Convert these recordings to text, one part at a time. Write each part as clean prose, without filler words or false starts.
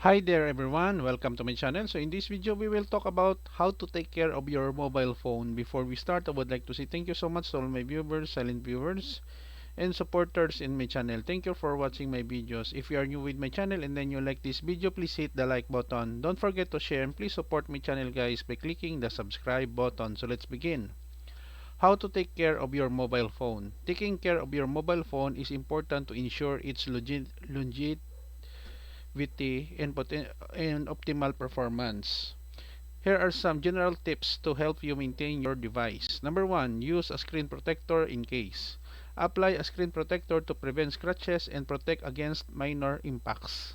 Hi there everyone, welcome to my channel. So in this video we will talk about how to take care of your mobile phone. Before we start, I would like to say thank you so much to all my viewers, silent viewers, and supporters in my channel. Thank you for watching my videos. If you are new with my channel and then you like this video, please hit the like button. Don't forget to share and please support my channel guys by clicking the subscribe button. So let's begin. How to take care of your mobile phone. Taking care of your mobile phone is important to ensure its longevity and optimal performance. Here are some general tips to help you maintain your device. Number 1. Use a screen protector in case. Apply a screen protector to prevent scratches and protect against minor impacts.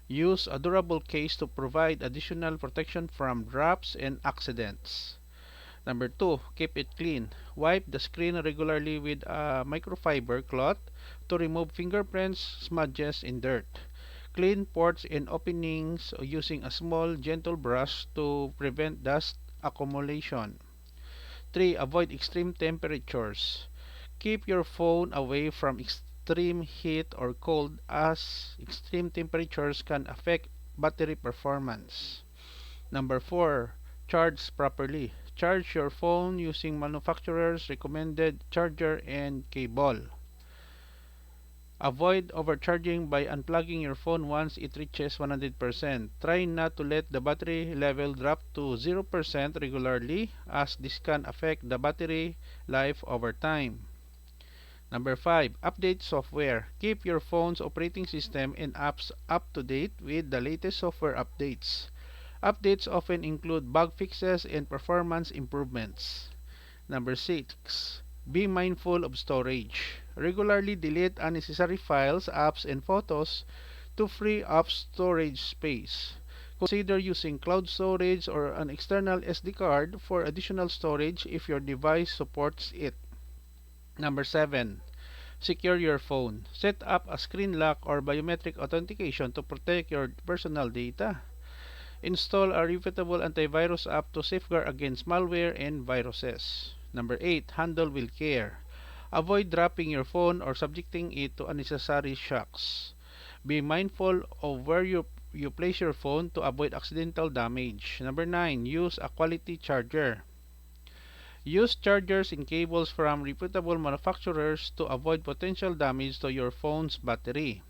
Use a durable case to provide additional protection from drops and accidents. Number 2. Keep it clean. Wipe the screen regularly with a microfiber cloth to remove fingerprints, smudges, and dirt. Clean ports and openings using a small, gentle brush to prevent dust accumulation. 3. Avoid extreme temperatures. Keep your phone away from extreme heat or cold as extreme temperatures can affect battery performance. Number 4. Charge properly. Charge your phone using manufacturer's recommended charger and cable. Avoid overcharging by unplugging your phone once it reaches 100%. Try not to let the battery level drop to 0% regularly as this can affect the battery life over time. Number 5. Update software. Keep your phone's operating system and apps up to date with the latest software updates. Updates often include bug fixes and performance improvements. Number 6. Be mindful of storage. Regularly delete unnecessary files, apps, and photos to free up storage space. Consider using cloud storage or an external SD card for additional storage if your device supports it. Number 7. Secure your phone. Set up a screen lock or biometric authentication to protect your personal data. Install a reputable antivirus app to safeguard against malware and viruses. Number 8. Handle with care. Avoid dropping your phone or subjecting it to unnecessary shocks. Be mindful of where you place your phone to avoid accidental damage. Number 9. Use a quality charger. Use chargers and cables from reputable manufacturers to avoid potential damage to your phone's battery.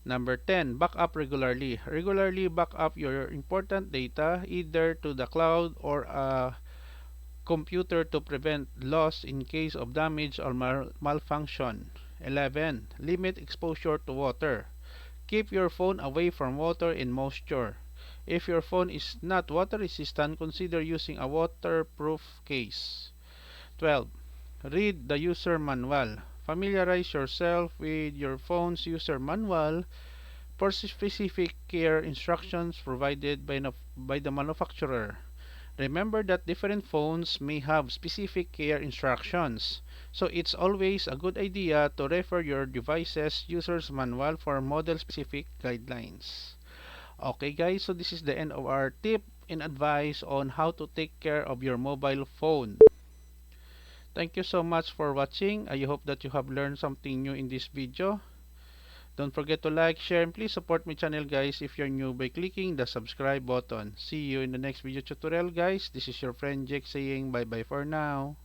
Number 10. Back up regularly. Regularly back up your important data either to the cloud or a computer to prevent loss in case of damage or malfunction. 11. Limit exposure to water. Keep your phone away from water and moisture. If your phone is not water resistant, consider using a waterproof case. 12. Read the user manual. Familiarize yourself with your phone's user manual for specific care instructions provided by the manufacturer. Remember that different phones may have specific care instructions, so it's always a good idea to refer your device's user's manual for model-specific guidelines. Okay guys, so this is the end of our tip and advice on how to take care of your mobile phone. Thank you so much for watching. I hope that you have learned something new in this video. Don't forget to like, share, and please support my channel guys if you're new by clicking the subscribe button. See you in the next video tutorial guys. This is your friend Jake saying bye bye for now.